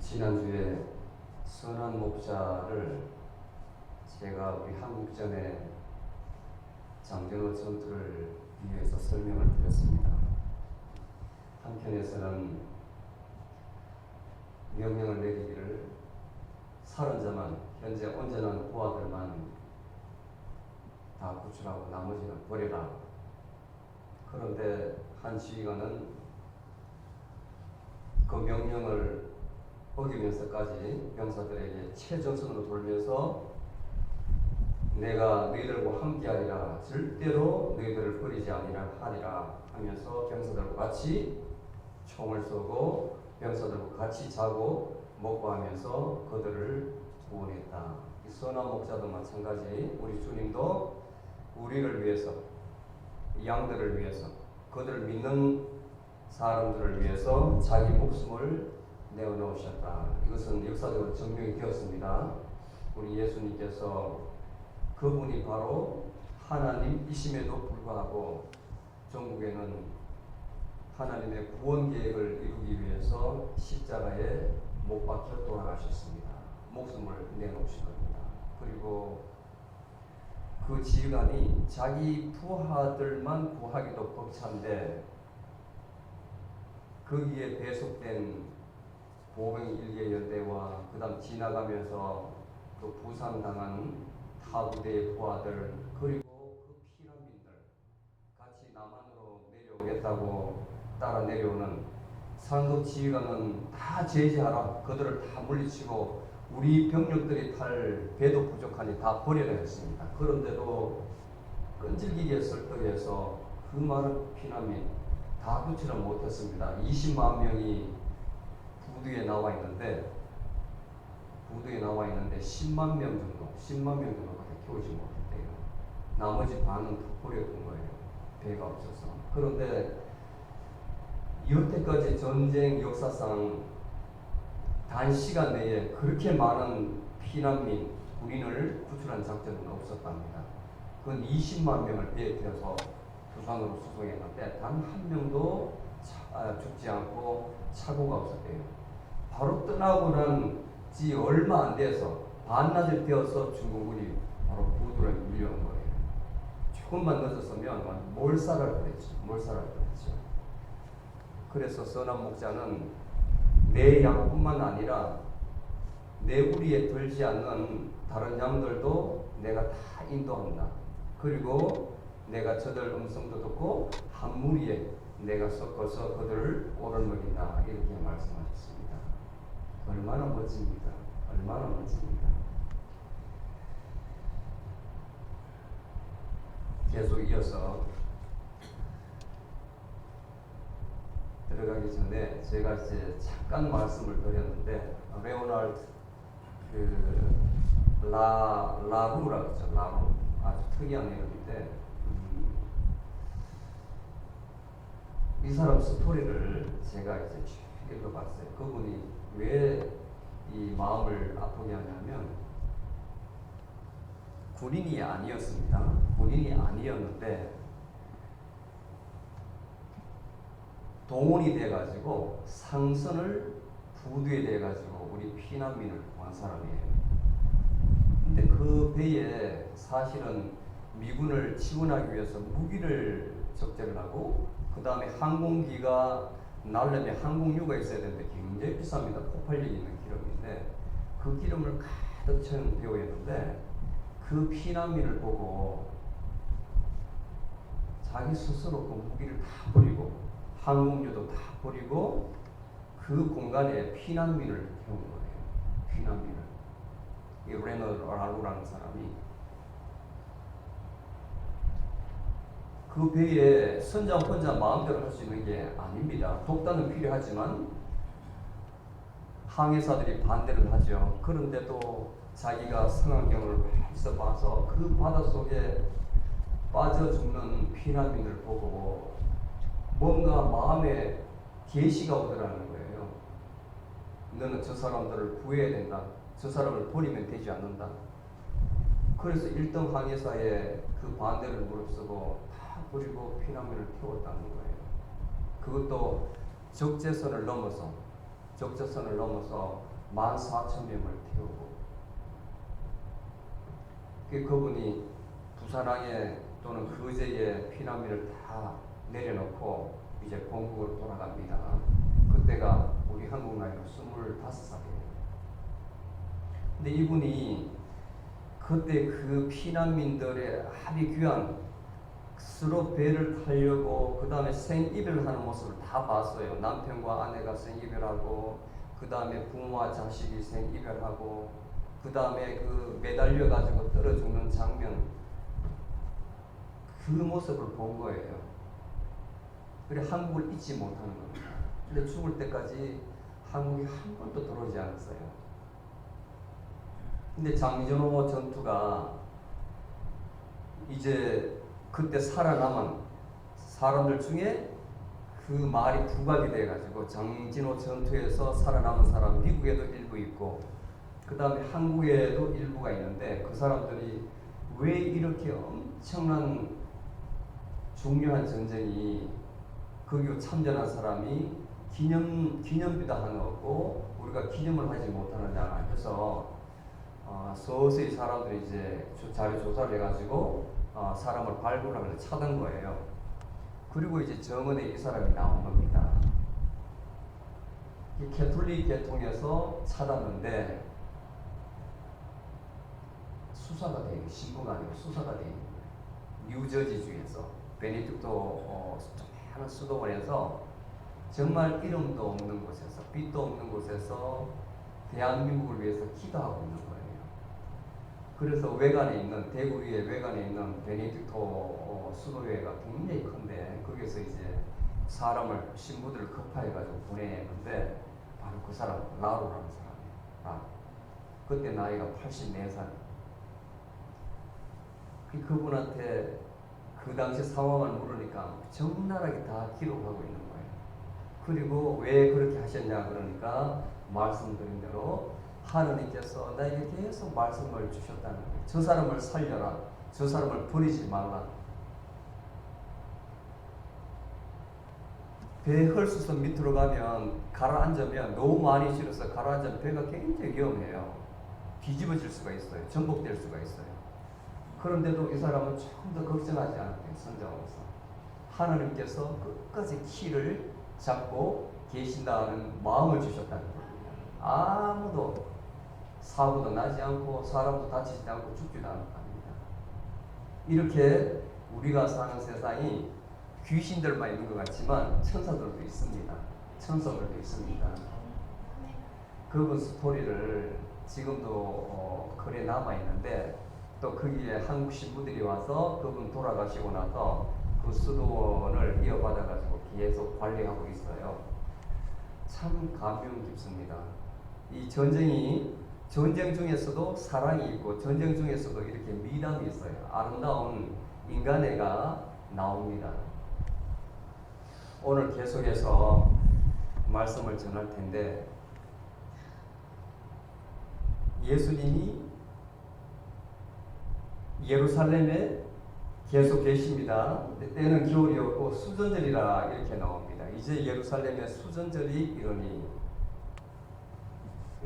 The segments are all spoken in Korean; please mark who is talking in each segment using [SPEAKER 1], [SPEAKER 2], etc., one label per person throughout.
[SPEAKER 1] 지난주에 선한 목자를 제가 우리 한국전의 장정호 전투를 위해서 설명을 드렸습니다. 한편에서는 명령을 내리기를 살은 자만, 현재 온전한 부하들만 다 구출하고 나머지는 버려라. 그런데 한 지휘관은 그 명령을 어기면서까지 병사들에게 최전선으로 돌면서 내가 너희들과 함께하리라, 절대로 너희들을 버리지 아니하리라 하면서 병사들과 같이 총을 쏘고 병사들과 같이 자고 먹고 하면서 그들을 구원했다. 이 선한 목자도 마찬가지 우리 주님도 우리를 위해서, 양들을 위해서, 그들을 믿는 사람들을 위해서 자기 목숨을 내어놓으셨다. 이것은 역사적으로 증명이 되었습니다. 우리 예수님께서 그분이 바로 하나님이심에도 불구하고 전국에는 하나님의 구원 계획을 이루기 위해서 십자가에 못 박혀 돌아가셨습니다. 목숨을 내놓으신 겁니다. 그리고 그 지휘관이 자기 부하들만 구하기도 벅찬데 거기에 배속된 보병 일개 연대와 그 다음 지나가면서 그 부상당한 타 부대의 부하들, 그리고 그 피난민들 같이 남한으로 내려오겠다고 따라 내려오는 상급 지휘관은 다 제지하라, 그들을 다 물리치고 우리 병력들이 탈 배도 부족하니 다 버려야 했습니다. 그런데도 끈질기게 설득해서 그 많은 피난민 다 구출을 못했습니다. 20만 명이 부두에 나와 있는데 10만 명 정도밖에 키우지 못했대요. 나머지 반은 다 버렸던 거예요. 배가 없어서. 그런데 여태까지 전쟁 역사상 단시간 내에 그렇게 많은 피난민, 군인을 구출한 작전은 없었답니다. 그건 20만 명을 배에 태워서 부산으로 수송했는데 단 한 명도 죽지 않고 사고가 없었대요. 바로 떠나고 난 지 얼마 안 돼서 반나절 되어서 중국군이 바로 부두를 밀려온 거예요. 조금만 늦었으면 몰살할 뻔했죠. 그래서 선한 목자는 내 양뿐만 아니라 내 우리에 들지 않는 다른 양들도 내가 다 인도한다. 그리고 내가 저들 음성도 듣고 한 무리에 내가 섞어서 그들을 오르먹인다. 이렇게 말씀하셨습니다. 얼마나 멋집니까? 계속 이어서 들어가기 전에 제가 이제 잠깐 말씀을 드렸는데 레오나르드 라루라고 했죠. 라루. 아주 특이한 이름인데 이 사람 스토리를 제가 이제 쭉 읽어봤어요. 그분이 왜 이 마음을 아프게 하냐면 군인이 아니었는데 동원이 돼가지고 상선을 부두에 돼가지고 우리 피난민을 구한 사람이에요. 근데 그 배에 사실은 미군을 지원하기 위해서 무기를 적재를 하고 그 다음에 항공기가 날려면 항공유가 있어야 되는데 굉장히 비쌉니다. 폭발력 있는 기름인데 그 기름을 가득 채운 배우였는데 그 피난민을 보고 자기 스스로 그 무기를 다 버리고 항공유도 다 버리고 그 공간에 피난민을 태운 거예요. 이 레너라루라는 사람이 그 배에 선장 혼자 마음대로 할 수 있는 게 아닙니다. 독단은 필요하지만 항해사들이 반대를 하죠. 그런데도 자기가 상황경을 봐서 그 바닷속에 빠져 죽는 피난민을 보고 뭔가 마음에 계시가 오더라는 거예요. 너는 저 사람들을 구해야 된다. 저 사람을 버리면 되지 않는다. 그래서 1등 항해사에 그 반대를 무릅쓰고 다 버리고 피난민을 태웠다는 거예요. 그것도 적재선을 넘어서 14,000명을 태우고, 그분이 부산항에 또는 거제에 피난민을 다 내려놓고 이제 본국으로 돌아갑니다. 그때가 우리 한국 나이로 25살이에요. 근데 이분이 그때 그 피난민들의 아주 귀한 서로 배를 타려고 그 다음에 생이별하는 모습을 다 봤어요. 남편과 아내가 생이별하고, 그 다음에 부모와 자식이 생이별하고, 그 다음에 그 매달려 가지고 떨어 죽는 장면, 그 모습을 본 거예요. 그래 한국을 잊지 못하는 겁니다. 근데 죽을 때까지 한국이 한 번도 들어오지 않았어요. 근데 장전호 전투가 이제 그때 살아남은 사람들 중에 그 말이 부각이 돼가지고 장진호 전투에서 살아남은 사람 미국에도 일부 있고 그 다음에 한국에도 일부가 있는데, 그 사람들이 왜 이렇게 엄청난 중요한 전쟁이 거기 참전한 사람이 기념비도 하나 없고 우리가 기념을 하지 못하느냐 해서 서서히 사람들이 이제 자료 조사를 해가지고 사람을 발굴하면서 찾은 거예요. 그리고 이제 정원에 이 사람이 나온 겁니다. 이 캐톨릭 계통에서 찾았는데 수사가 돼 있는, 신고가 아니고 수사가 돼 있는 거예요. 뉴저지주에서 베네딕토 조그마한 수도원에서 정말 이름도 없는 곳에서 빛도 없는 곳에서 대한민국을 위해서 기도하고 있는 거예요. 그래서 외관에 있는, 대구의 외관에 있는 베네딕토 수도회가 굉장히 큰데 거기서 이제 사람을, 신부들을 급파해가지고 보내는데 바로 그 사람 라로라는 사람이에요. 그때 나이가 84살. 그분한테 그 당시 상황을 물으니까 적나라하게 다 기록하고 있는 거예요. 그리고 왜 그렇게 하셨냐 그러니까 말씀드린 대로 하느님께서 나에게 계속 말씀을 주셨다는 거예요. 저 사람을 살려라. 저 사람을 버리지 말라. 배 헐수선 밑으로 가면 가라앉으면 너무 많이 실어서 가라앉으면 배가 굉장히 위험해요. 뒤집어질 수가 있어요. 전복될 수가 있어요. 그런데도 이 사람은 조금 더 걱정하지 않았대요. 선장으로서 하나님께서 끝까지 키를 잡고 계신다는 마음을 주셨다는 겁니다. 아무도 사고도 나지 않고 사람도 다치지 않고 죽지도 않습니다. 이렇게 우리가 사는 세상이 귀신들만 있는 것 같지만 천사들도 있습니다. 천사들도 있습니다. 그분 스토리를 지금도 글에 남아 있는데, 또 거기에 한국 신부들이 와서 그분 돌아가시고 나서 그 수도원을 이어받아가지고 계속 관리하고 있어요. 참 감명 깊습니다. 이 전쟁 중에서도 사랑이 있고 전쟁 중에서도 이렇게 미담이 있어요. 아름다운 인간애가 나옵니다. 오늘 계속해서 말씀을 전할 텐데, 예수님이 예루살렘에 계속 계십니다. 때는 겨울이었고 수전절이라 이렇게 나옵니다. 이제 예루살렘에 수전절이 이르니,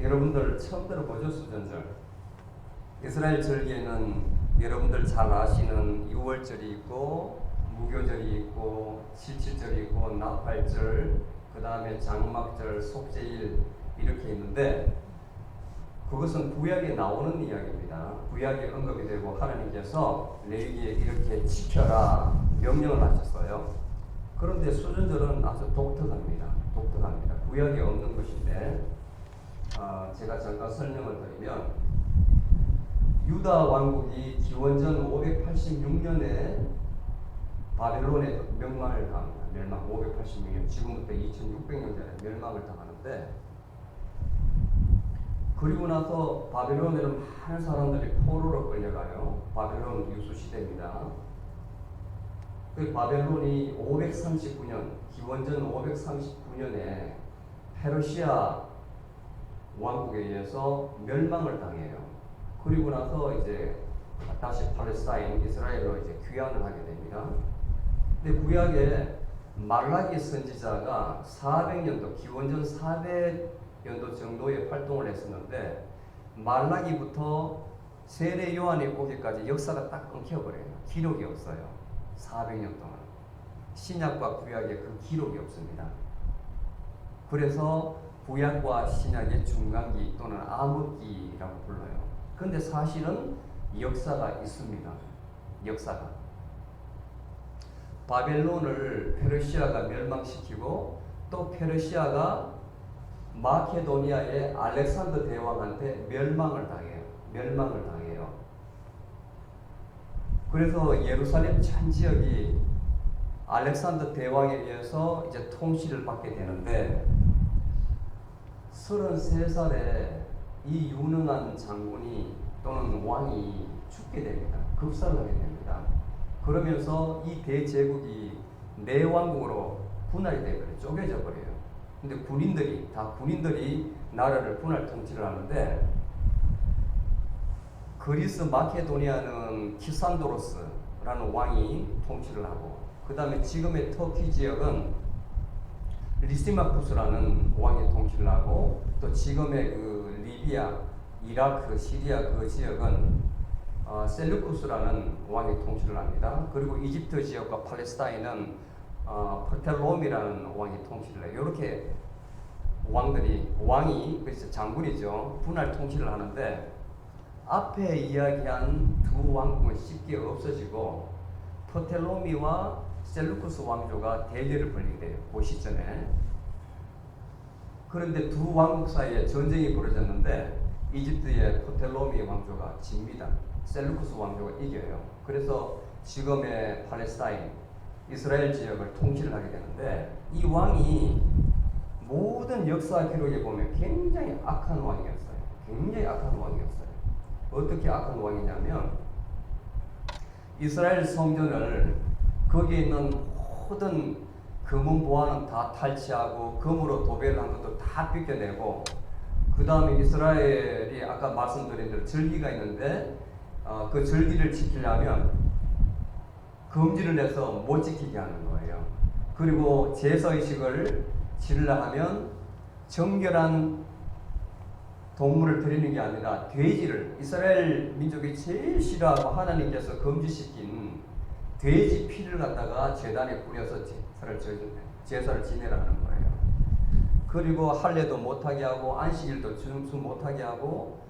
[SPEAKER 1] 여러분들 처음 들어보죠? 수전절. 이스라엘 절기에는 여러분들 잘 아시는 6월절이 있고 무교절이 있고 77절이 있고 나팔절, 그 다음에 장막절, 속죄일 이렇게 있는데, 그것은 구약에 나오는 이야기입니다. 구약에 언급이 되고 하나님께서 레위기에 이렇게 지켜라 명령을 하셨어요. 그런데 수전절은 아주 독특합니다. 구약에 없는 것인데, 제가 잠깐 설명을 드리면, 유다 왕국이 기원전 586년에 바벨론에 멸망을 당합니다. 586년, 지금부터 2600년 전에 멸망을 당하는데, 그리고 나서 바벨론에는 많은 사람들이 포로로 끌려가요. 바벨론 유수 시대입니다. 그 바벨론이 539년, 기원전 539년에 페르시아 왕국에 의해서 멸망을 당해요. 그리고 나서 이제 다시 팔레스타인, 이스라엘로 이제 귀환을 하게 됩니다. 근데 구약에 말라기 선지자가 400년도, 기원전 연도 정도의 활동을 했었는데 말라기부터 세례 요한이 오기까지 역사가 딱 끊겨버려요. 기록이 없어요. 400년 동안. 신약과 구약에 그 기록이 없습니다. 그래서 구약과 신약의 중간기 또는 암흑기라고 불러요. 그런데 사실은 역사가 있습니다. 역사가. 바벨론을 페르시아가 멸망시키고 또 페르시아가 마케도니아의 알렉산더 대왕한테 멸망을 당해요. 그래서 예루살렘 전 지역이 알렉산더 대왕에 의해서 이제 통치를 받게 되는데 33살에 이 유능한 장군이 또는 왕이 죽게 됩니다. 급살나게 됩니다. 그러면서 이 대제국이 네 왕국으로 분할이 되어버려요. 쪼개져 버려요. 근데 군인들이 나라를 분할 통치를 하는데 그리스 마케도니아는 키산도로스라는 왕이 통치를 하고 그 다음에 지금의 터키 지역은 리시마쿠스라는 왕이 통치를 하고 또 지금의 그 리비아, 이라크, 시리아 그 지역은 셀루쿠스라는 왕이 통치를 합니다. 그리고 이집트 지역과 팔레스타인은 프텔롬이라는 왕이 통치를 해요. 이렇게 왕이 그래서 장군이죠. 분할 통치를 하는데 앞에 이야기한 두 왕국은 쉽게 없어지고 프텔로미와 셀루쿠스 왕조가 대결을 벌이게 돼요. 그 시점에. 그런데 두 왕국 사이에 전쟁이 벌어졌는데 이집트의 프텔로미 왕조가 집니다. 셀루쿠스 왕조가 이겨요. 그래서 지금의 팔레스타인, 이스라엘 지역을 통치를 하게 되는데 이 왕이 모든 역사 기록에 보면 굉장히 악한 왕이었어요. 어떻게 악한 왕이냐면 이스라엘 성전을 거기에 있는 모든 금은 보화는 다 탈취하고 금으로 도배를 한 것도 다 빗겨내고 그 다음에 이스라엘이 아까 말씀드린 대로 절기가 있는데 그 절기를 지키려면 금지를 해서 못 지키게 하는 거예요. 그리고 제사의식을 지르려 하면 정결한 동물을 드리는 게 아니라 돼지를 이스라엘 민족이 제일 싫어하고 하나님께서 금지시킨 돼지 피를 갖다가 제단에 뿌려서 제사를 지내라는 거예요. 그리고 할례도 못하게 하고 안식일도 준수 못하게 하고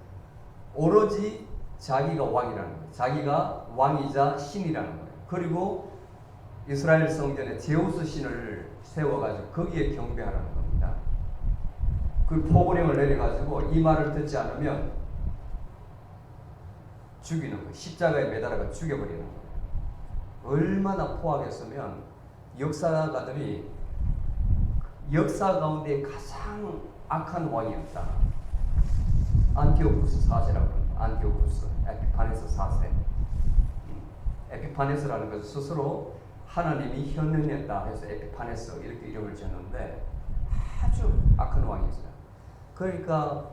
[SPEAKER 1] 오로지 자기가 왕이라는 거예요. 자기가 왕이자 신이라는 거예요. 그리고 이스라엘 성전에 제우스 신을 세워가지고 거기에 경배하라는 겁니다. 그 포고령을 내려가지고 이 말을 듣지 않으면 죽이는 거예요. 십자가에 매달아가 죽여버리는 거예요. 얼마나 포악했으면 역사가들이 역사 가운데 가장 악한 왕이었다. 안티오쿠스 4세라고 합니다. 안티오쿠스, 에피파네스 4세. 에피파네스라는 것은 스스로 하나님이 현현했다 해서 에피파네스 이렇게 이름을 지었는데 아주 악한 왕이었어요. 그러니까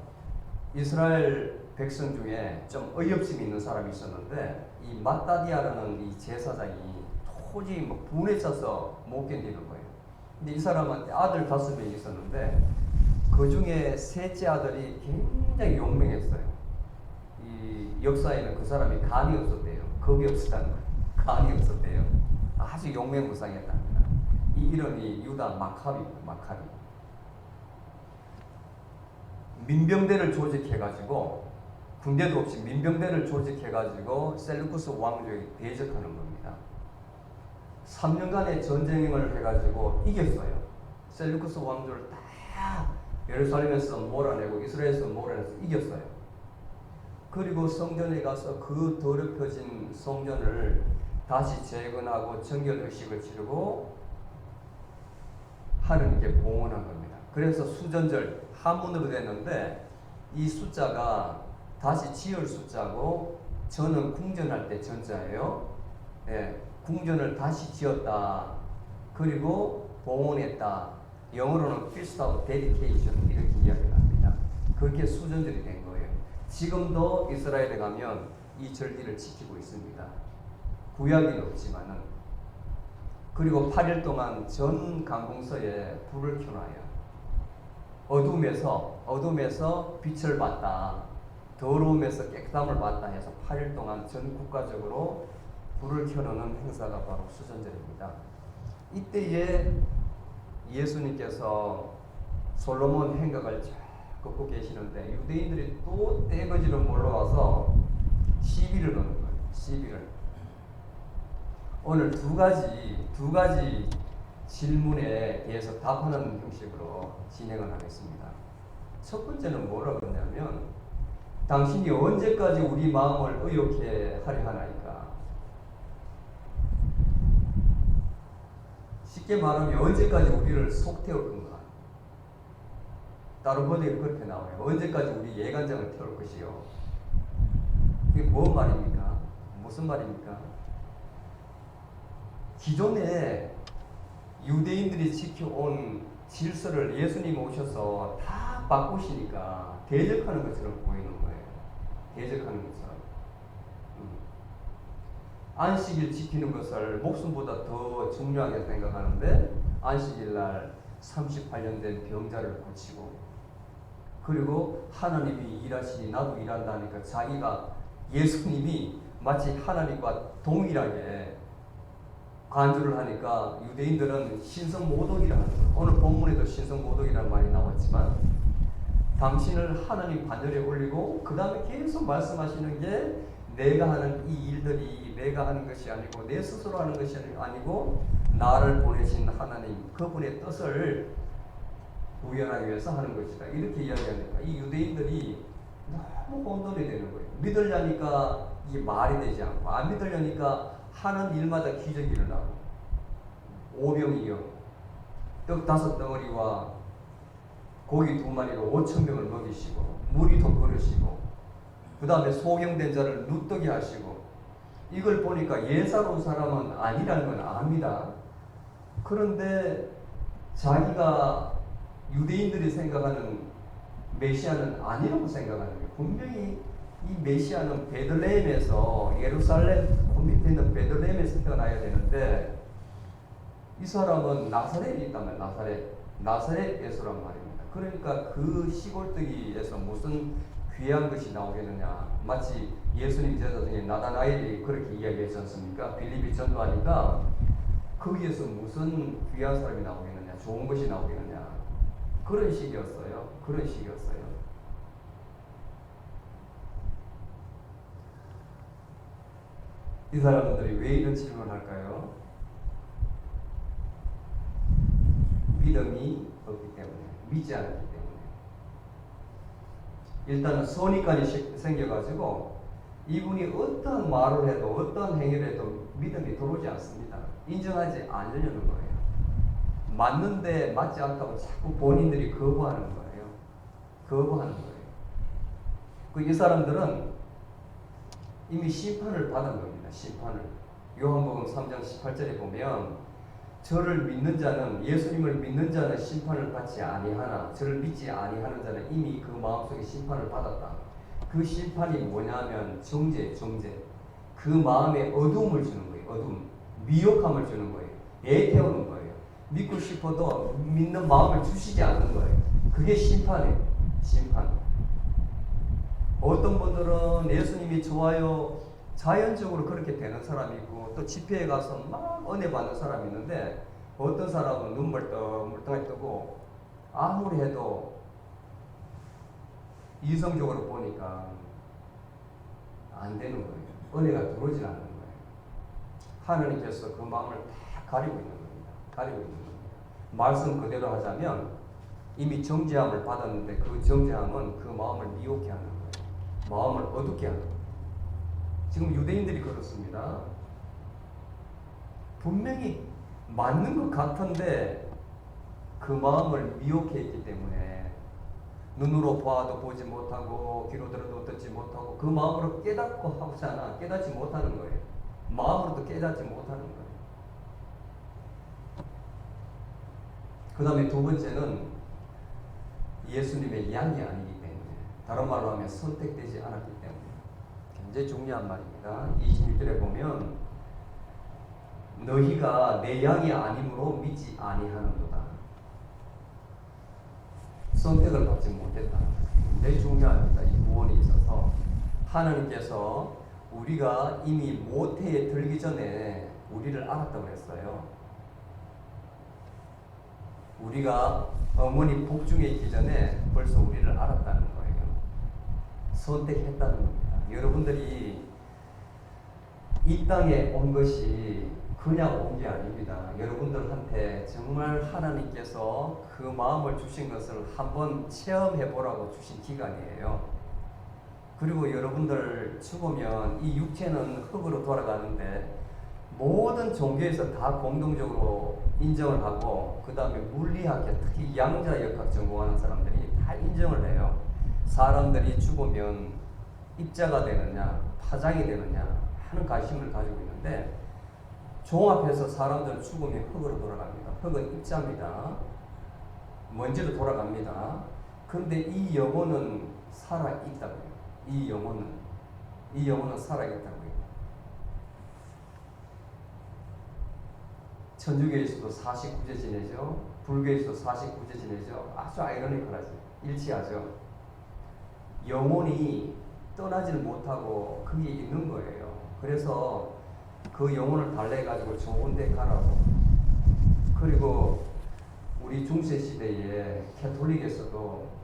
[SPEAKER 1] 이스라엘 백성 중에 좀 어이없음이 있는 사람이 있었는데 이 마따디아라는 이 제사장이 도저히 뭐 분에 차서 못 견디는 거예요. 근데 이 사람한테 아들 5명이 있었는데 그 중에 셋째 아들이 굉장히 용맹했어요. 이 역사에는 그 사람이 간이 없었대요. 겁이 없었다는 거예요. 간이 없었대요. 아주 용맹무쌍했답니다. 이 이름이 유다 마카비. 민병대를 조직해가지고 군대도 없이 민병대를 조직해가지고 셀루쿠스 왕조에게 대적하는 겁니다. 3년간의 전쟁을 해가지고 이겼어요. 셀루쿠스 왕조를 다 예루살렘에서 몰아내고 이스라엘에서 몰아내서 이겼어요. 그리고 성전에 가서 그 더럽혀진 성전을 다시 재건하고 정결의식을 치르고 하느님께 봉헌한 겁니다. 그래서 수전절 한문으로 됐는데 이 숫자가 다시 지을 숫자고 저는 궁전할 때 전자예요. 예, 궁전을 다시 지었다. 그리고 봉헌했다. 영어로는 필스하고 데디케이션 이렇게 이야기를 합니다. 그렇게 수전절이 된 거예요. 지금도 이스라엘에 가면 이 절기를 지키고 있습니다. 구약은 없지만은. 그리고 8일 동안 전 관공서에 불을 켜놔요. 어둠에서 빛을 봤다. 더러움에서 깨끗함을 받다 해서 8일 동안 전 국가적으로 불을 켜놓는 행사가 바로 수전절입니다. 이때에 예수님께서 솔로몬 행각을 쫙 걷고 계시는데 유대인들이 또 떼거지로 몰려와서 시비를 거는 거예요. 시비를. 오늘 두 가지 질문에 대해서 답하는 형식으로 진행을 하겠습니다. 첫 번째는 뭐라고 그러냐면 당신이 언제까지 우리 마음을 의욕해 하려 하나이까? 쉽게 말하면 언제까지 우리를 속태울 건가? 다른 번역에 그렇게 나와요. 언제까지 우리 예간장을 태울 것이요? 이게 뭔 말입니까? 무슨 말입니까? 기존에 유대인들이 지켜온 질서를 예수님이 오셔서 다 바꾸시니까 대적하는 것처럼 보이는 거예요. 대적하는 것처럼. 안식일 지키는 것을 목숨보다 더 중요하게 생각하는데 안식일 날 38년 된 병자를 고치고 그리고 하나님이 일하시니 나도 일한다니까 자기가 예수님이 마치 하나님과 동일하게 간주를 하니까 유대인들은 신성모독이라 하는 거예요. 오늘 본문에도 신성모독이라는 말이 나왔지만 당신을 하나님 반열에 올리고 그 다음에 계속 말씀하시는 게 내가 하는 이 일들이 내가 하는 것이 아니고 내 스스로 하는 것이 아니고 나를 보내신 하나님 그분의 뜻을 구현하기 위해서 하는 것이다. 이렇게 이야기하니까 이 유대인들이 너무 혼돈이 되는 거예요. 믿으려니까 이게 말이 되지 않고 안 믿으려니까 하는 일마다 기적이 일어나고 오병이어 떡 5덩어리와 고기 2마리로 5,000명을 먹이시고 물이 더 그르시고 그 다음에 소경된 자를 누뜨게 하시고 이걸 보니까 예사로운 사람은 아니라는 건 압니다. 그런데 자기가 유대인들이 생각하는 메시아는 아니라고 생각하는 거예요. 분명히 이 메시아는 베들레헴에서 예루살렘 그 밑에 있는 베들레헴에서 태어나야 되는데 이 사람은 나사렛에 있다면 나사렛 예수란 말입니다. 그러니까 그 시골뜨기에서 무슨 귀한 것이 나오겠느냐. 마치 예수님 제자 중에 나다나엘이 그렇게 이야기했지 않습니까? 빌립이 전도하니까 거기에서 무슨 귀한 사람이 나오겠느냐. 좋은 것이 나오겠느냐. 그런 식이었어요. 이 사람들이 왜 이런 질문을 할까요? 믿음이 없기 때문에, 믿지 않기 때문에. 일단은 선입관이 생겨가지고 이분이 어떤 말을 해도 어떤 행위를 해도 믿음이 들어오지 않습니다. 인정하지 않으려는 거예요. 맞는데 맞지 않다고 자꾸 본인들이 거부하는 거예요. 이 사람들은 이미 심판을 받은 겁니다. 심판을. 요한복음 3장 18절에 보면 저를 믿는 자는 예수님을 믿는 자는 심판을 받지 아니하나 저를 믿지 아니하는 자는 이미 그 마음속에 심판을 받았다. 그 심판이 뭐냐면 정죄. 그 마음에 어둠을 주는 거예요. 어둠. 미혹함을 주는 거예요. 애태우는 거예요. 믿고 싶어도 믿는 마음을 주시지 않는 거예요. 그게 심판이에요. 심판. 어떤 분들은 예수님이 좋아요. 자연적으로 그렇게 되는 사람이 있고 또 집회에 가서 막 은혜 받는 사람이 있는데 어떤 사람은 눈물떡 뜨고 아무리 해도 이성적으로 보니까 안 되는 거예요. 은혜가 들어오지 않는 거예요. 하나님께서 그 마음을 다 가리고 있는 겁니다. 말씀 그대로 하자면 이미 정죄함을 받았는데 그 정죄함은 그 마음을 미혹해 하는 거예요. 마음을 어둡게 하는 거예요. 지금 유대인들이 그렇습니다. 분명히 맞는 것 같은데 그 마음을 미혹해 있기 때문에 눈으로 봐도 보지 못하고 귀로 들어도 듣지 못하고 그 마음으로 깨닫고 하고자 깨닫지 못하는 거예요. 마음으로도 깨닫지 못하는 거예요. 그 다음에 두 번째는 예수님의 양이 아니기 때문에 다른 말로 하면 선택되지 않았기 때문에 굉장히 중요한 말입니다. 26절에 보면 너희가 내 양이 아니므로 믿지 아니하는도다. 선택을 받지 못했다. 굉장히 중요합니다. 이 구원이 있어서 하나님께서 우리가 이미 모태에 들기 전에 우리를 알았다고 했어요. 우리가 어머니 복중에 있기 전에 벌써 우리를 알았다는 거예요. 선택했다는 겁니다. 여러분들이 이 땅에 온 것이 그냥 온 게 아닙니다. 여러분들한테 정말 하나님께서 그 마음을 주신 것을 한번 체험해 보라고 주신 기간이에요. 그리고 여러분들 죽으면 이 육체는 흙으로 돌아가는데 모든 종교에서 다 공동적으로 인정을 하고 그 다음에 물리학계 특히 양자역학 전공하는 사람들이 다 인정을 해요. 사람들이 죽으면 입자가 되느냐 파장이 되느냐 하는 관심을 가지고 있는데 종합해서 사람들은 죽으면 흙으로 돌아갑니다. 흙은 입자입니다. 먼지로 돌아갑니다. 그런데 이 영혼은 살아있다고요. 이 영혼은 살아있다고요. 천주교에서도 49제 지내죠. 불교에서도 49제 지내죠. 아주 아이러니컬하죠. 일치하죠. 영혼이 떠나질 못하고 거기 있는 거예요. 그래서 그 영혼을 달래가지고 좋은 데 가라고. 그리고 우리 중세시대에 캐톨릭에서도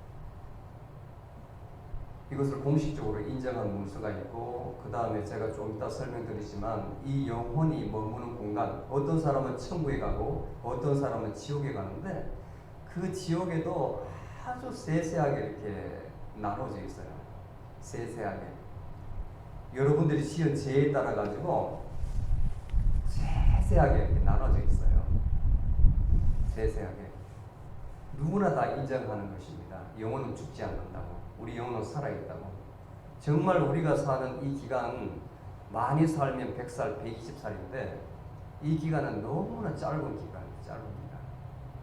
[SPEAKER 1] 이것을 공식적으로 인정한 문서가 있고 그 다음에 제가 좀 이따 설명드리지만 이 영혼이 머무는 공간 어떤 사람은 천국에 가고 어떤 사람은 지옥에 가는데 그 지옥에도 아주 세세하게 이렇게 나눠져 있어요. 세세하게 여러분들이 지은 죄에 따라 가지고 세세하게 이렇게 나눠져 있어요. 세세하게 누구나 다 인정하는 것입니다. 영혼은 죽지 않는다고. 우리 영혼은 살아있다고. 정말 우리가 사는 이 기간 많이 살면 100살, 120살인데 이 기간은 너무나 짧은 기간입니다. 짧은 기간.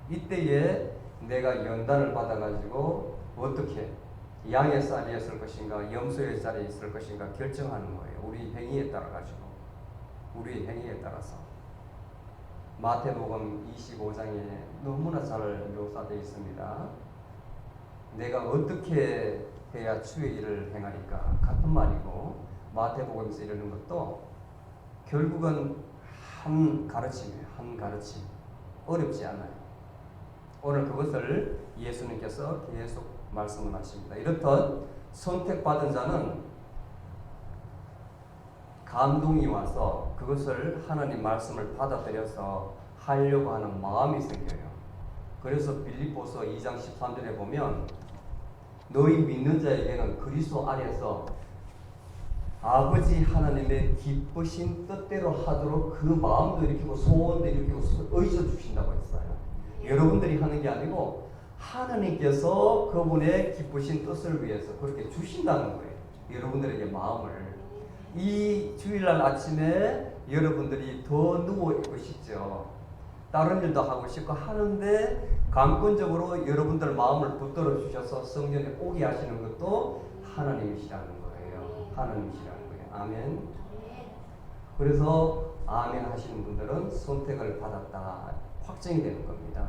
[SPEAKER 1] 이때에 내가 연단을 받아가지고 어떻게 양의 쌀이 있을 것인가 염소의 쌀이 있을 것인가 결정하는 거예요. 우리 행위에 따라 가지고 우리 행위에 따라서 마태복음 25장에 너무나 잘 묘사되어 있습니다. 내가 어떻게 해야 주의 일을 행하니까 같은 말이고 마태복음에서 이러는 것도 결국은 한 가르침이에요. 한 가르침. 어렵지 않아요. 오늘 그것을 예수님께서 계속 말씀을 하십니다. 이렇듯 선택받은 자는 감동이 와서 그것을 하나님 말씀을 받아들여서 하려고 하는 마음이 생겨요. 그래서 빌립보서 2장 13절에 보면 너희 믿는 자에게는 그리스도 안에서 아버지 하나님의 기쁘신 뜻대로 하도록 그 마음도 일으키고 소원도 일으키고 의지도 주신다고 했어요. 여러분들이 하는 게 아니고 하나님께서 그분의 기쁘신 뜻을 위해서 그렇게 주신다는 거예요. 여러분들에게 마음을. 이 주일날 아침에 여러분들이 더 누워있고 싶죠. 다른 일도 하고 싶고 하는데 강권적으로 여러분들 마음을 붙들어 주셔서 성전에 오게 하시는 것도 하나님이시라는 거예요. 하나님이시라는 거예요. 아멘. 그래서 아멘 하시는 분들은 선택을 받았다. 확정이 되는 겁니다.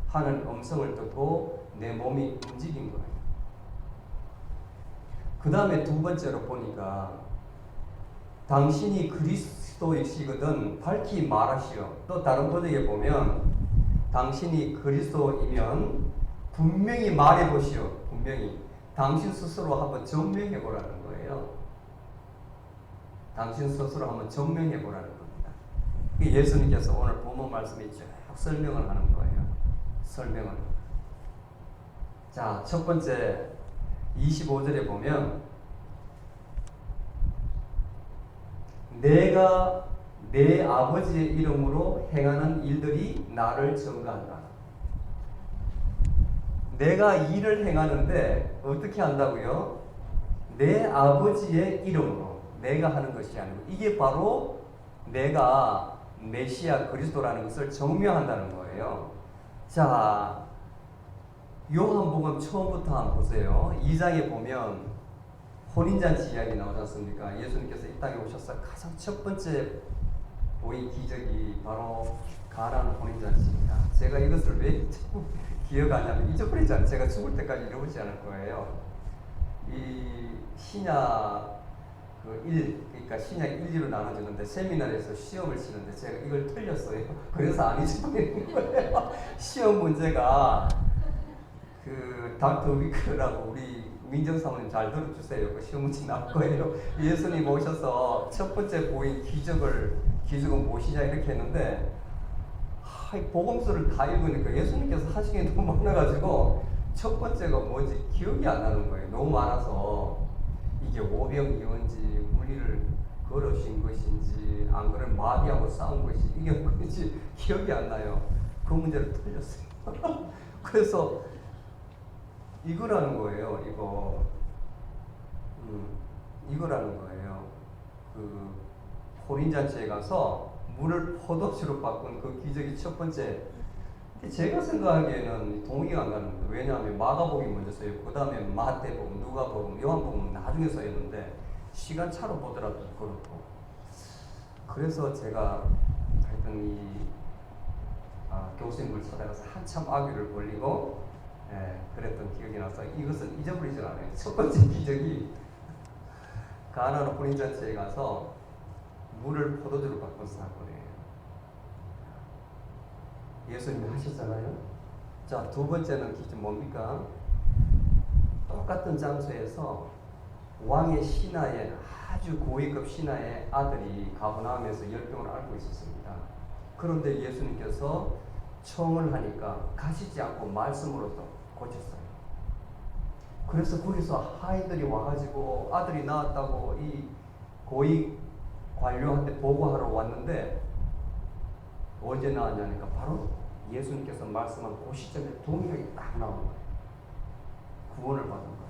[SPEAKER 1] 하나님 음성을 듣고 내 몸이 움직인 거예요. 그 다음에 두 번째로 보니까 당신이 그리스도이시거든 밝히 말하시오. 또 다른 번역에 보면 당신이 그리스도이면 분명히 말해보시오. 분명히 당신 스스로 한번 증명해 보라는 거예요. 당신 스스로 한번 증명해 보라는 겁니다. 예수님께서 오늘 본문 말씀에 쭉 설명을 하는 거예요. 설명을. 자, 첫 번째 25절에 보면 내가 내 아버지의 이름으로 행하는 일들이 나를 증거한다. 내가 일을 행하는데 어떻게 한다고요? 내 아버지의 이름으로. 내가 하는 것이 아니고 이게 바로 내가 메시아 그리스도라는 것을 증명한다는 거예요. 자, 요한복음 처음부터 한번 보세요. 2장에 보면 혼인잔치 이야기 나오지 않습니까? 예수님께서 이 땅에 오셔서 가장 첫 번째 보인 기적이 바로 가나안 혼인잔치입니다. 제가 이것을 왜 자꾸 기억 안 나면 잊어버리잖아요. 제가 죽을 때까지 잃어버리지 않을 거예요. 이 신약 그러니까 신약 1, 2로 나눠주는데 세미나에서 시험을 치는데 제가 이걸 틀렸어요. 그래서 안 잊어버리는 거예요. 시험 문제가 그 닥터 위크라고 우리 민정 사모님 잘 들어주세요. 그 시험 문제 나올 거예요. 예수님 오셔서 첫 번째 보인 기적은 무엇이냐 이렇게 했는데 복음서를 다 읽으니까 예수님께서 하신 게 너무 많아가지고 첫 번째가 뭔지 기억이 안 나는 거예요. 너무 많아서 이게 오병이어인지 무리를 걸으신 것인지 안 그러면 마귀하고 싸운 것이 이게 뭔지 기억이 안 나요. 그 문제를 틀렸어요. 그래서 이거라는 거예요. 이거라는 거예요. 그 호린잔치에 가서 물을 포도주로 바꾼 그 기적이 첫 번째. 제가 생각하기에는 동의가 안 가는 거예요. 왜냐하면 마가복음이 먼저 써있고 그 다음에 마태복음, 누가복음, 요한복음 나중에 써있는데 시간차로 보더라도 그렇고. 그래서 제가 하여튼 교수님을 찾아가서 한참 아귀를 벌리고 그랬던 기억이 나서 이것은 잊어버리지 않아요. 첫 번째 기적이 가나안 혼인잔치에 가서 물을 포도주로 바꾼 사건이에요. 예수님이 하셨잖아요. 자, 두 번째는 기적 뭡니까? 똑같은 장소에서 왕의 신하의 아주 고위급 신하의 아들이 가버나움에서 열병을 앓고 있었습니다. 그런데 예수님께서 청을 하니까 가시지 않고 말씀으로도 고쳤어요. 그래서 거기서 하인들이 와가지고 아들이 나왔다고 이 고위 관료한테 보고하러 왔는데 언제 나왔냐니까 바로 예수님께서 말씀한 그 시점에 동일하게 딱 나온 거예요. 구원을 받은 거예요.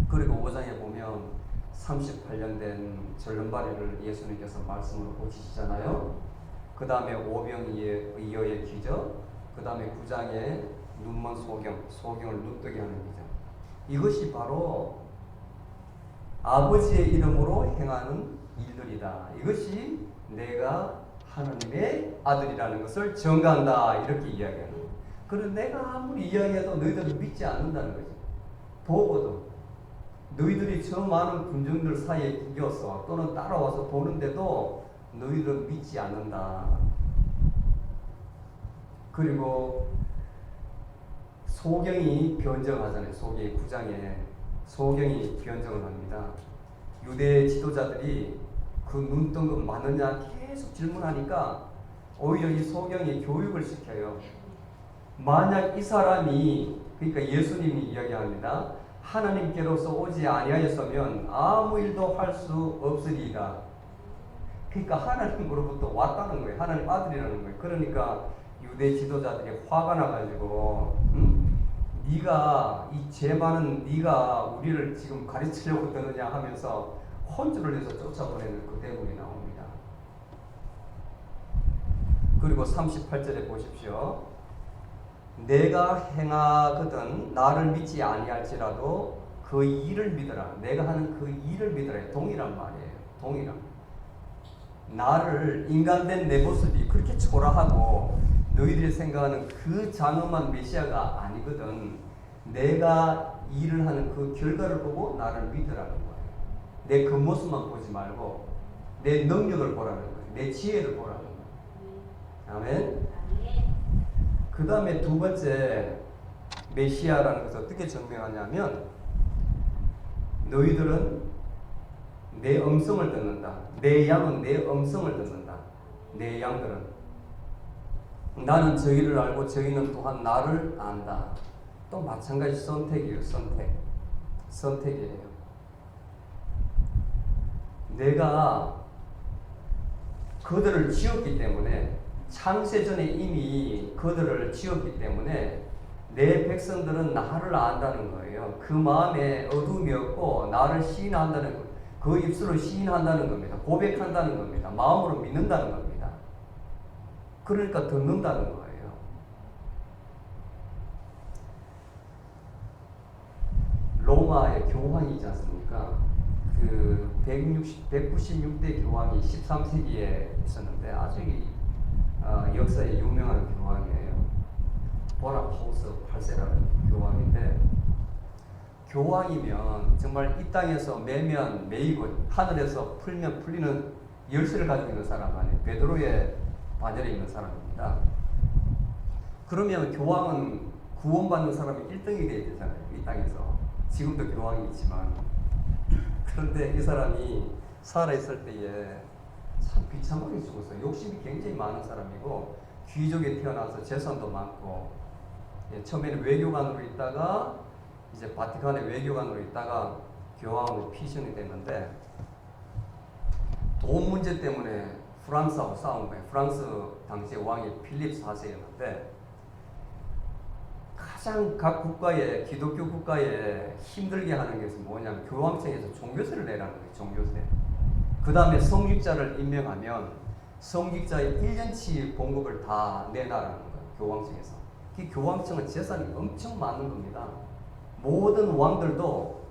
[SPEAKER 1] 그리고 5장에 보면 38년 된 절름발이를 예수님께서 말씀으로 고치시잖아요. 그 다음에 오병이어의 기적, 그 다음에 9장에 눈먼 소경을 눈뜨게 하는 기적. 이것이 바로 아버지의 이름으로 행하는 일들이다. 이것이 내가 하나님의 아들이라는 것을 증거한다. 이렇게 이야기하는 거예요. 그런데 내가 아무리 이야기해도 너희들은 믿지 않는다는 거죠. 보고도 너희들이 저 많은 군중들 사이에 끼겨서 또는 따라와서 보는데도 너희들은 믿지 않는다. 그리고 소경이 변정하잖아요. 소경이 9장에 소경이 변정을 합니다. 유대 지도자들이 그 눈뜬 것 맞느냐 계속 질문하니까 오히려 이 소경이 교육을 시켜요. 만약 이 사람이, 그러니까 예수님이 이야기합니다. 하나님께로서 오지 아니하였으면 아무 일도 할 수 없으리이다. 그러니까 하나님으로부터 왔다는 거예요. 하나님 아들이라는 거예요. 그러니까 유대 지도자들이 화가 나가지고 네가 이 죄 많은 네가 우리를 지금 가르치려고 드느냐 하면서 혼쭐을 내서 쫓아보내는 그 대목이 나옵니다. 그리고 38절에 보십시오. 내가 행하거든 나를 믿지 아니할지라도 그 일을 믿어라. 내가 하는 그 일을 믿어라. 동일한 말이에요. 동일한. 나를 인간된 내 모습이 그렇게 초라하고 너희들이 생각하는 그 장엄한 메시아가 아니거든. 내가 일을 하는 그 결과를 보고 나를 믿으라는 거예요. 내 겉모습만 보지 말고 내 능력을 보라는 거예요. 내 지혜를 보라는 거예요. 아멘. 그 다음에 두 번째 메시아라는 것을 어떻게 증명하냐면 너희들은 내 음성을 듣는다. 내 양은 내 음성을 듣는다. 내 양들은 나는 저희를 알고 저희는 또한 나를 안다. 또 마찬가지 선택이에요. 선택이에요. 내가 그들을 지었기 때문에 창세전에 이미 그들을 지었기 때문에 내 백성들은 나를 안다는 거예요. 그 마음에 어둠이 없고 나를 시인한다는 거예요. 그 입술로 시인한다는 겁니다. 고백한다는 겁니다. 마음으로 믿는다는 겁니다. 그러니까 듣는다는 거예요. 로마의 교황이지 않습니까? 그 196대 교황이 13세기에 있었는데 아주 역사에 유명한 교황이에요. 보라파우스 8세라는 교황인데, 교황이면 정말 이 땅에서 매면 매이고 하늘에서 풀면 풀리는 열쇠를 가지고 있는 사람 아니에요. 베드로의 반열에 있는 사람입니다. 그러면 교황은 구원받는 사람이 1등이 돼야 되잖아요. 이 땅에서. 지금도 교황이 있지만. 그런데 이 사람이 살아있을 때에 참 비참하게 죽었어요. 욕심이 굉장히 많은 사람이고, 귀족에 태어나서 재산도 많고, 처음에는 외교관으로 있다가 이제 바티칸의 외교관으로 있다가 교황으로 피신이 됐는데, 돈 문제 때문에 프랑스하고 싸운 거예요. 프랑스 당시 왕이 필립 4세였는데, 가장 각 국가에, 기독교 것에 힘들게 하는 것은 뭐냐면 교황청에서 종교세를 내라는 거예요. 종교세. 그 다음에 성직자를 임명하면 성직자의 1년치 봉급을 다 내놔라는 거예요. 교황청에서. 그 교황청은 재산이 엄청 많은 겁니다. 모든 왕들도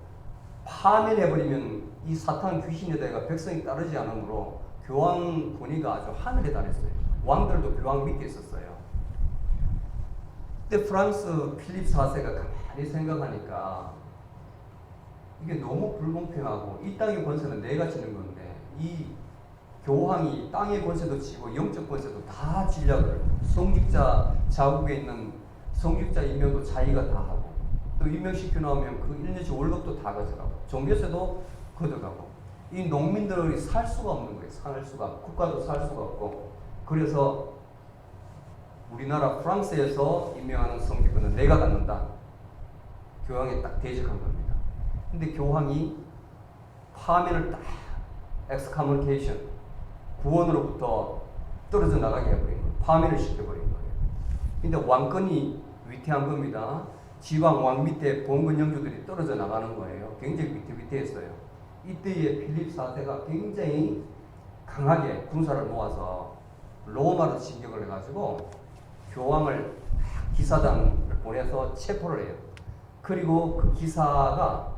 [SPEAKER 1] 파멸해버리면 이 사탄 귀신에 대해 백성이 따르지 않으므로 교황 권위가 아주 하늘에 달했어요. 왕들도 교황 밑에 있었어요. 근데 프랑스 필립 4세가 가만히 생각하니까 이게 너무 불공평하고, 이 땅의 권세는 내가 지는 건데 이 교황이 땅의 권세도 지고 영적 권세도 다 지려고 그래요. 성직자 자국에 있는 성직자 임명도 자기가 다 하고, 또 임명시켜 나오면 그 1년치 월급도 다 가져가고, 종교세도 걷어가고, 이 농민들이 살 수가 없는 거예요. 살 수가, 국가도 살 수가 없고. 그래서 우리나라 프랑스에서 임명하는 성직권은 내가 갖는다. 교황에 딱 대적한 겁니다. 근데 교황이 파면을 딱 엑스커뮤니케이션, 구원으로부터 떨어져 나가게 해버린 거예요. 파면을 시켜버린 거예요. 근데 왕권이 위태한 겁니다. 지방 왕 밑에 봉건 영주들이 떨어져 나가는 거예요. 굉장히 위태위태했어요. 이때에 필립 4세가 굉장히 강하게 군사를 모아서 로마로 진격을 해가지고 교황을 기사단을 보내서 체포를 해요. 그리고 그 기사가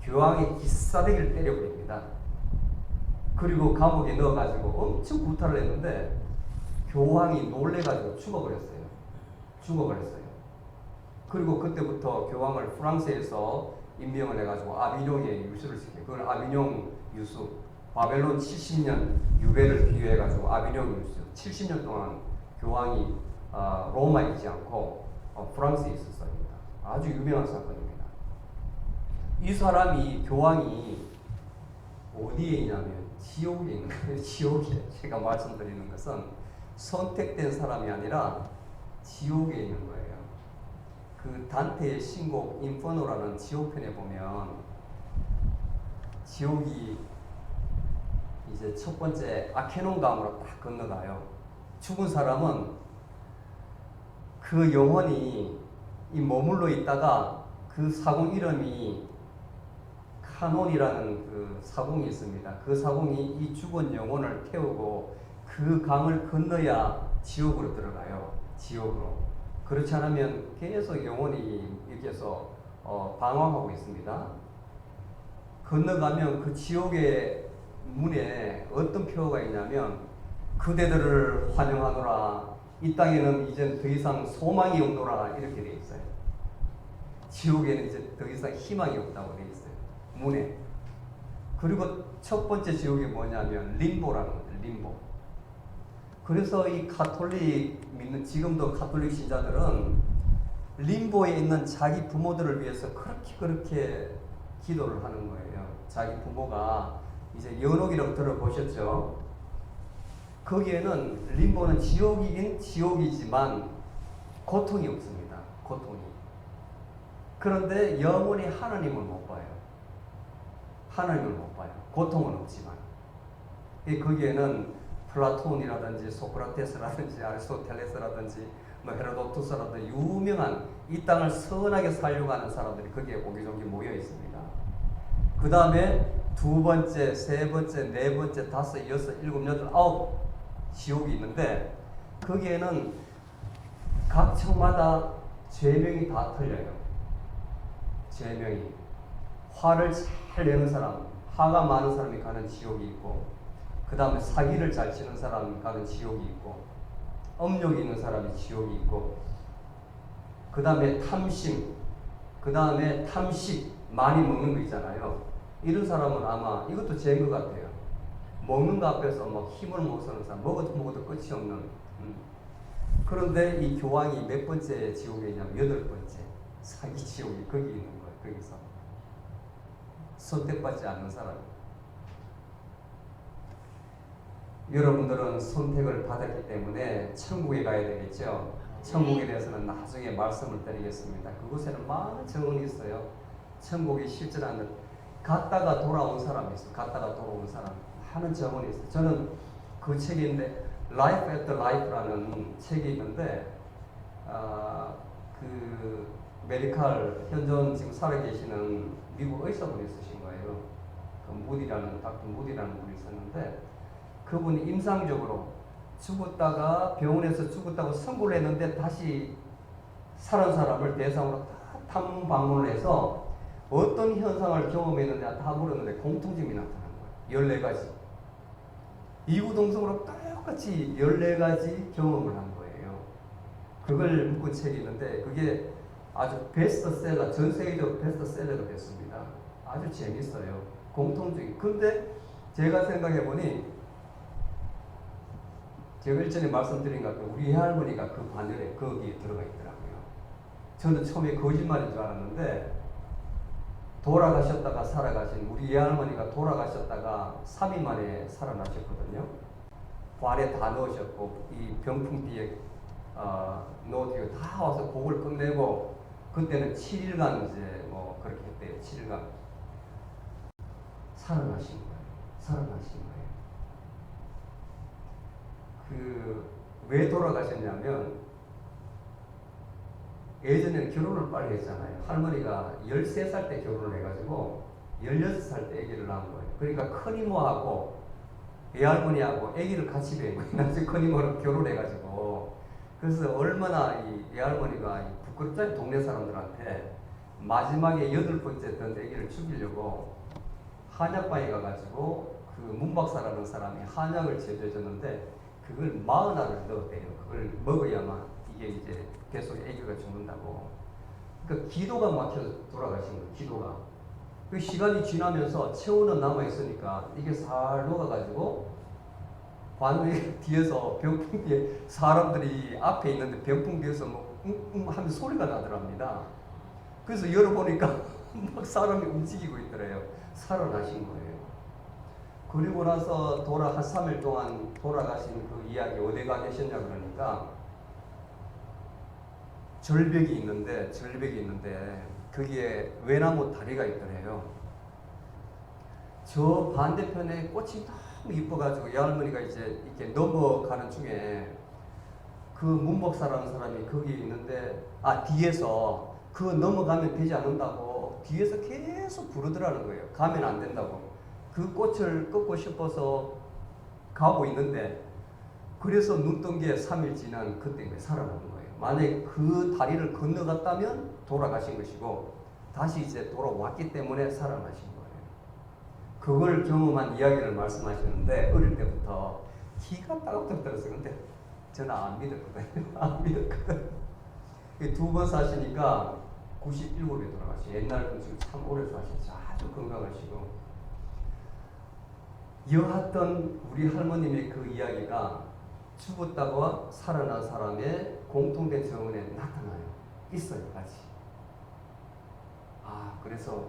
[SPEAKER 1] 교황의 기사대기를 때려버립니다. 그리고 감옥에 넣어가지고 엄청 구타를 했는데 교황이 놀래가지고 죽어버렸어요. 그리고 그때부터 교황을 프랑스에서 임명을 해가지고 아비뇽에 유수를 시켜요. 그걸 아비뇽 유수, 바벨론 70년 유배를 비유해가지고 아비뇽 유수, 70년 동안 교황이 로마에 있지 않고 프랑스에 있었어요. 아주 유명한 사건입니다. 이 사람이, 교황이 어디에 있냐면 지옥에 있는 거예요. 지옥에. 제가 말씀드리는 것은 선택된 사람이 아니라 지옥에 있는 거예요. 그 단테의 신곡 인퍼노라는 지옥편에 보면 지옥이 이제 첫 번째 아케논 강으로 딱 건너가요. 죽은 사람은 그 영혼이 이 머물러 있다가 그 사공 이름이 카논이라는 그 사공이 있습니다. 그 사공이 이 죽은 영혼을 태우고 그 강을 건너야 지옥으로 들어가요. 지옥으로. 그렇지 않으면 계속 영혼이 여기에서 방황하고 있습니다. 건너가면 그 지옥의 문에 어떤 표가 있냐면 그대들을 환영하노라, 이 땅에는 이제 더 이상 소망이 없노라, 이렇게 되어 있어요. 지옥에는 이제 더 이상 희망이 없다고 되어 있어요. 문에. 그리고 첫 번째 지옥이 뭐냐면 림보라는 거예요. 림보. 그래서 이 가톨릭 믿는, 지금도 가톨릭 신자들은 림보에 있는 자기 부모들을 위해서 그렇게 기도를 하는 거예요. 자기 부모가 이제 연옥이라고 들어보셨죠? 거기에는 림보는 지옥이긴 지옥이지만 고통이 없습니다. 고통이. 그런데 영원히 하나님을 못 봐요. 하나님을 못 봐요. 고통은 없지만. 거기에는 플라톤이라든지 소크라테스라든지 아리스토텔레스라든지 헤로도투스라든지 유명한 이 땅을 선하게 살려고 하는 사람들이 거기에 오기종기 모여 있습니다. 그 다음에 두 번째, 세 번째, 네 번째, 다섯, 여섯, 일곱, 여덟, 아홉 지옥이 있는데 거기에는 각 층마다 죄명이 다 틀려요. 죄명이. 화를 잘 내는 사람, 화가 많은 사람이 가는 지옥이 있고, 그 다음에 사기를 잘 치는 사람이 가는 지옥이 있고, 음욕이 있는 사람이 지옥이 있고, 그 다음에 탐심, 그 다음에 탐식, 많이 먹는 거 있잖아요. 이런 사람은 아마 이것도 죄인 것 같아요. 먹는 거 앞에서 뭐 힘을 못 쓰는 사람, 먹어도 끝이 없는. 그런데 이 교황이 몇 번째 지옥에 있냐면 8번째. 사기 지옥이 거기 있는 거예요. 거기서. 선택받지 않는 사람. 여러분들은 선택을 받았기 때문에 천국에 가야 되겠죠. 천국에 대해서는 나중에 말씀을 드리겠습니다. 그곳에는 많은 정원이 있어요. 천국이 실제라는 갔다가 돌아온 사람이 있어요. 갔다가 돌아온 사람. 많은 정원이 있어요. 저는 그 책인데 Life After Life라는 책이 있는데 그 메디칼 현존 지금 살아계시는 미국 의사분이 쓰신 거예요. 그 무디라는 닥터 무디라는 분이 있었는데 그분이 임상적으로 죽었다가 병원에서 죽었다고 선고를 했는데 다시 살은 사람을 대상으로 탐 방문을 해서 어떤 현상을 경험했느냐 다 물었는데 공통점이 나타난 거예요. 14가지. 이구동성으로 똑같이 14가지 경험을 한 거예요. 그걸 묶은 책이 있는데 그게 아주 베스트셀러, 전 세계적으로 베스트셀러가 됐습니다. 아주 재밌어요. 공통적인. 근데 제가 생각해보니 제가 일전에 말씀드린 것 같아요. 우리 할머니가 그 반열에 거기에 들어가 있더라고요. 저는 처음에 거짓말인 줄 알았는데 돌아가셨다가 살아가신 우리 할머니가 돌아가셨다가 3일 만에 살아나셨거든요. 관에 다 넣으셨고 이 병풍비에 넣어드리고 다 와서 곡을 끝내고 그때는 7일간 이제 뭐 그렇게 했대요. 7일간 살아나신 거예요. 살아나신 거예요. 왜 돌아가셨냐면 예전에는 결혼을 빨리 했잖아요. 할머니가 13살 때 결혼을 해가지고 16살 때 아기를 낳은 거예요. 그러니까 큰이모하고 외할머니하고 아기를 같이 뵌 거예요. 나중에 큰이모랑 결혼해가지고. 그래서 얼마나 이 외할머니가 부끄럽잖아요. 동네 사람들한테. 마지막에 8번째 된 아기를 죽이려고 한약방에 가가지고 그 문박사라는 사람이 한약을 제조해줬는데 그걸 40알을 넣었대요. 그걸 먹어야만 이게 이제 계속 아기가 죽는다고. 그러니까 기도가 막혀서 돌아가신 거예요. 기도가. 그 시간이 지나면서 체온은 남아있으니까 이게 살 녹아가지고 관의 뒤에서 병풍 뒤에 사람들이 앞에 있는데 병풍 뒤에서 뭐 하면 소리가 나더랍니다. 그래서 열어보니까 막 사람이 움직이고 있더래요. 살아나신 거예요. 그리고 나서 한 3일 동안 돌아가신 그 이야기 어디 가 계셨냐 그러니까 절벽이 있는데 거기에 외나무 다리가 있더래요. 저 반대편에 꽃이 너무 이뻐가지고 외할머니가 이제 이렇게 넘어가는 중에 그 문복사라는 사람이 거기 있는데 뒤에서 그 넘어가면 되지 않는다고 뒤에서 계속 부르더라는 거예요. 가면 안 된다고. 그 꽃을 꺾고 싶어서 가고 있는데 그래서 눈 뜬 게 3일 지난 그때 살아나는 거예요. 만약에 그 다리를 건너갔다면 돌아가신 것이고 다시 이제 돌아왔기 때문에 살아나신 거예요. 그걸 경험한 이야기를 말씀하시는데 어릴 때부터 기가 따갑게 들었어요. 근데 저는 안 믿었거든요. 안 믿었거든요. 2번 사시니까 97에 돌아가시고 옛날 분 지금 참 오래 사셨죠. 아주 건강하시고 여하튼 우리 할머님의 그 이야기가 죽었다고 살아난 사람의 공통된 정원에 나타나요. 있어요, 같이. 그래서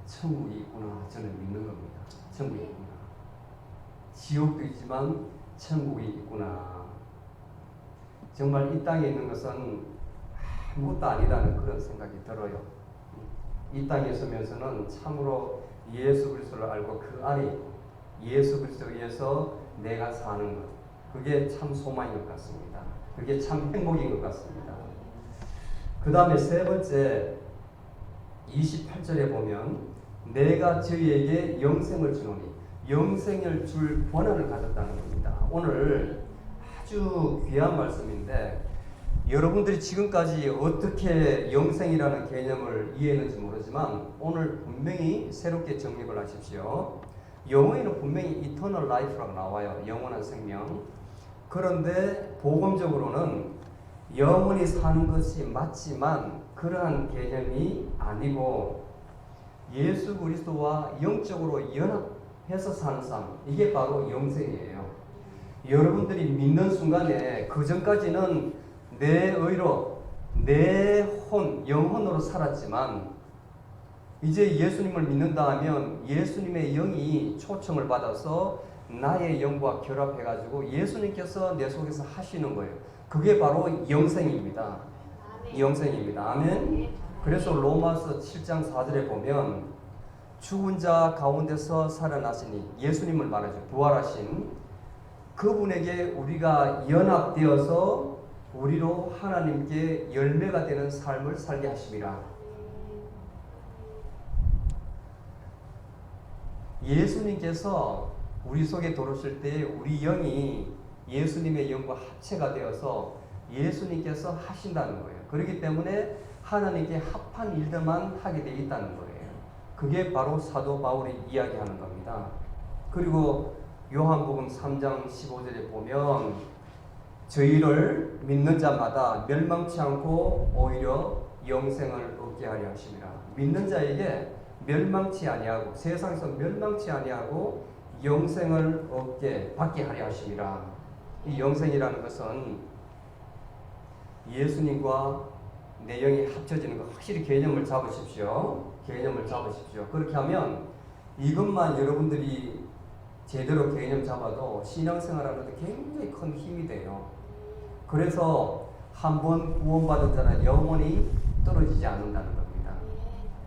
[SPEAKER 1] 천국이 있구나 저는 믿는 겁니다. 천국이 있구나. 지옥도 있지만 천국이 있구나. 정말 이 땅에 있는 것은 아무것도 아니라는 그런 생각이 들어요. 이 땅에 있으면서는 참으로 예수 그리스도를 알고 그 안에 있고 예수 그리스도에 의해서 내가 사는 것, 그게 참 소망인 것 같습니다. 그게 참 행복인 것 같습니다. 그 다음에 세 번째 28절에 보면 내가 저희에게 영생을 주노니 영생을 줄 권한을 가졌다는 겁니다. 오늘 아주 귀한 말씀인데 여러분들이 지금까지 어떻게 영생이라는 개념을 이해했는지 모르지만 오늘 분명히 새롭게 정립을 하십시오. 영어에는 분명히 eternal life라고 나와요. 영원한 생명. 그런데 복음적으로는 영원히 사는 것이 맞지만 그러한 개념이 아니고 예수 그리스도와 영적으로 연합해서 사는 삶, 이게 바로 영생이에요. 여러분들이 믿는 순간에 그 전까지는 내 의로 내 영혼으로 살았지만 이제 예수님을 믿는다 하면 예수님의 영이 초청을 받아서 나의 영과 결합해가지고 예수님께서 내 속에서 하시는 거예요. 그게 바로 영생입니다. 영생입니다. 아멘. 그래서 로마서 7장 4절에 보면 죽은 자 가운데서 살아나시니, 예수님을 말하죠. 부활하신 그분에게 우리가 연합되어서 우리로 하나님께 열매가 되는 삶을 살게 하심이라. 예수님께서 우리 속에 들어오실 때 우리 영이 예수님의 영과 합체가 되어서 예수님께서 하신다는 거예요. 그렇기 때문에 하나님께 합한 일들만 하게 되어 있다는 거예요. 그게 바로 사도 바울이 이야기하는 겁니다. 그리고 요한복음 3장 15절에 보면 저희를 믿는 자마다 멸망치 않고 오히려 영생을 얻게 하려 하심이라. 믿는 자에게 멸망치 아니하고, 세상에서 멸망치 아니하고 영생을 받게 하려 하심이라. 이 영생이라는 것은 예수님과 내 영이 합쳐지는 거, 확실히 개념을 잡으십시오. 개념을 잡으십시오. 그렇게 하면 이것만 여러분들이 제대로 개념 잡아도 신앙생활하는 데 굉장히 큰 힘이 돼요. 그래서 한번 구원받은 자는 영원히 떨어지지 않는다는 겁니다.